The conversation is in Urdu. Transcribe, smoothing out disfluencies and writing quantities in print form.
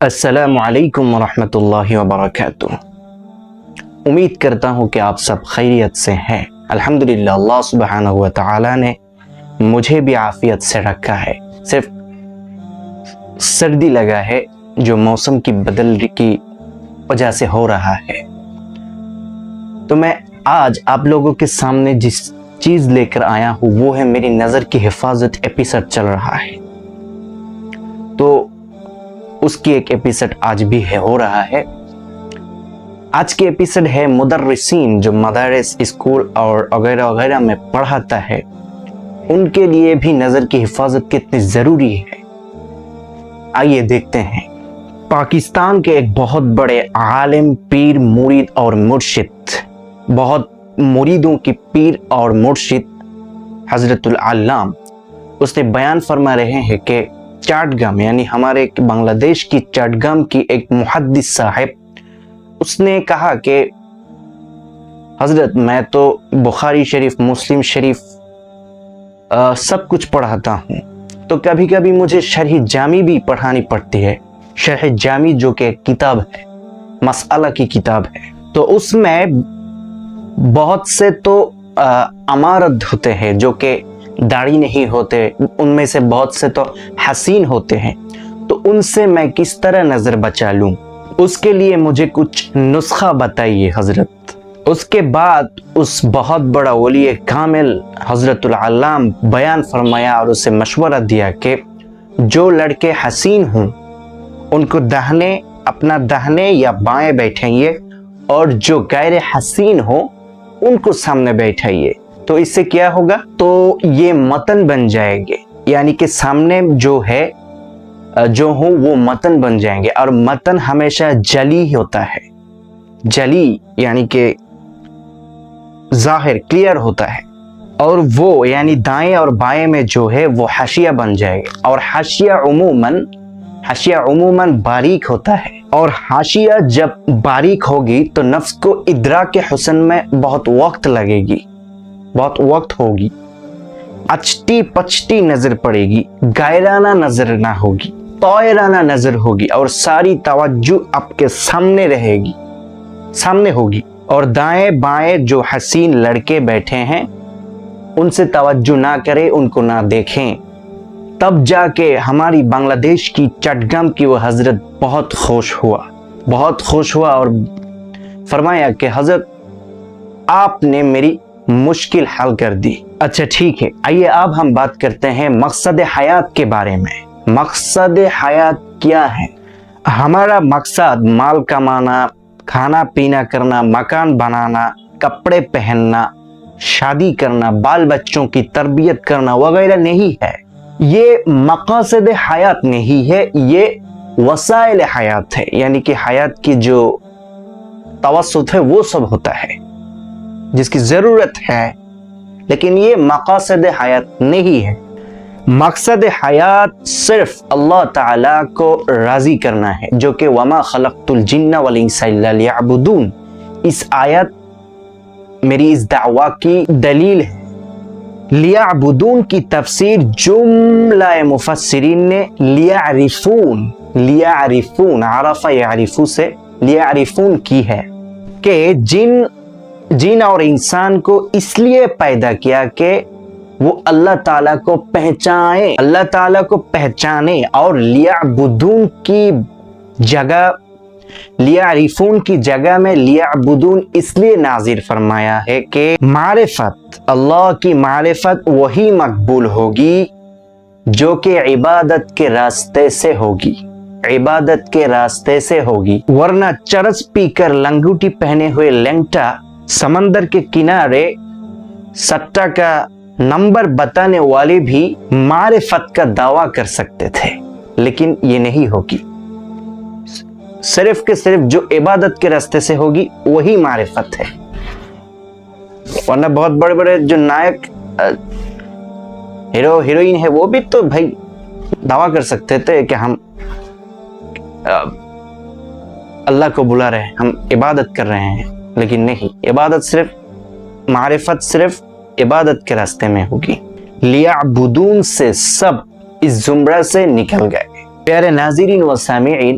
السلام علیکم ورحمۃ اللہ وبرکاتہ۔ امید کرتا ہوں کہ آپ سب خیریت سے ہیں۔ الحمدللہ اللہ سبحانہ و تعالی نے مجھے بھی عافیت سے رکھا ہے، صرف سردی لگا ہے جو موسم کی بدل کی وجہ سے ہو رہا ہے۔ تو میں آج آپ لوگوں کے سامنے جس چیز لے کر آیا ہوں وہ ہے میری نظر کی حفاظت ایپیسوڈ چل رہا ہے، تو اس کی ایک ایپیسوڈ آج بھی ہو رہا ہے۔ آج کی ایپیسوڈ ہے مدرسین جو مدارس، اسکول اور وغیرہ وغیرہ میں پڑھاتا ہے، ان کے لیے بھی نظر کی حفاظت کتنی ضروری ہے۔ آئیے دیکھتے ہیں۔ پاکستان کے ایک بہت بڑے عالم، پیر، مرید اور مرشد، بہت مریدوں کی پیر اور مرشد حضرت العلام، اس نے بیان فرما رہے ہیں کہ چاٹگام یعنی ہمارے بنگلہ دیش کی چاٹگام کی ایک محدث صاحب، اس نے کہا کہ حضرت میں تو بخاری شریف، مسلم شریف سب کچھ پڑھاتا ہوں، تو کبھی کبھی مجھے شرح جامی بھی پڑھانی پڑتی ہے۔ شرح جامی جو کہ کتاب ہے، مسئلہ کی کتاب ہے، تو اس میں بہت سے تو امارد ہوتے ہیں جو کہ داڑھی نہیں ہوتے، ان میں سے بہت سے تو حسین ہوتے ہیں، تو ان سے میں کس طرح نظر بچا لوں؟ اس کے لیے مجھے کچھ نسخہ بتائیے حضرت۔ اس کے بعد اس بہت بڑا ولی کامل حضرت العلام بیان فرمایا اور اسے مشورہ دیا کہ جو لڑکے حسین ہوں ان کو اپنا داہنے یا بائیں بیٹھائیے، اور جو غیر حسین ہوں ان کو سامنے بیٹھائیے۔ تو اس سے کیا ہوگا؟ تو یہ متن بن جائیں گے، یعنی کہ سامنے جو ہوں وہ متن بن جائیں گے، اور متن ہمیشہ جلی ہوتا ہے، جلی یعنی کہ ظاہر، کلیئر ہوتا ہے، اور وہ یعنی دائیں اور بائیں میں جو ہے وہ حاشیہ بن جائے گا، اور حاشیہ عموماً باریک ہوتا ہے، اور حاشیہ جب باریک ہوگی تو نفس کو ادراک حسن میں بہت وقت لگے گی، بہت وقت ہوگی، اچٹی پچٹی نظر پڑے گی، غائرانہ نظر نہ ہوگی، طائرانہ نظر ہوگی، اور ساری توجہ آپ کے سامنے ہوگی، اور دائیں بائیں جو حسین لڑکے بیٹھے ہیں ان سے توجہ نہ کرے، ان کو نہ دیکھیں۔ تب جا کے ہماری بنگلہ دیش کی چٹگام کی وہ حضرت بہت خوش ہوا اور فرمایا کہ حضرت آپ نے میری مشکل حل کر دی۔ اچھا ٹھیک ہے، آئیے اب ہم بات کرتے ہیں مقصد حیات کے بارے میں۔ مقصد حیات کیا ہے؟ ہمارا مقصد مال کمانا، کھانا پینا کرنا، مکان بنانا، کپڑے پہننا، شادی کرنا، بال بچوں کی تربیت کرنا وغیرہ نہیں ہے۔ یہ مقاصد حیات نہیں ہے، یہ وسائل حیات ہے، یعنی کہ حیات کی جو توسط ہے وہ سب ہوتا ہے جس کی ضرورت ہے، لیکن یہ مقاصد حیات نہیں ہے۔ مقصد حیات صرف اللہ تعالیٰ کو راضی کرنا ہے، جو کہ وَمَا خَلَقْتُ الْجِنَّ وَالْإِنسَ إِلَّا لِيَعْبُدُونَ، اس آیت میری اس دعویٰ کی دلیل ہے۔ لیعبدون کی تفسیر جملہ مفسرین نے لیعرفون عرف یعرفو سے لیعرفون کی ہے، کہ جن اور انسان کو اس لیے پیدا کیا کہ وہ اللہ تعالیٰ کو پہچانے، اور لیعبدون کی جگہ، لیعرفون کی جگہ میں لیعبدون اس لیے نازل فرمایا ہے کہ معرفت، اللہ کی معرفت وہی مقبول ہوگی جو کہ عبادت کے راستے سے ہوگی، ورنہ چرس پی کر لنگوٹی پہنے ہوئے لنگٹا سمندر کے کنارے سٹا کا نمبر بتانے والے بھی معرفت کا دعویٰ کر سکتے تھے، لیکن یہ نہیں ہوگی۔ صرف جو عبادت کے راستے سے ہوگی وہی معرفت ہے، ورنہ بہت بڑے بڑے جو نائک ہیرو ہیروئن ہے وہ بھی تو بھائی دعویٰ کر سکتے تھے کہ ہم اللہ کو بلا رہے ہیں، ہم عبادت کر رہے ہیں، لیکن نہیں، معرفت صرف عبادت کے راستے میں ہوگی۔ لیعبدون سے سب اس زمرہ سے نکل گئے۔ پیارے ناظرین و سامعین،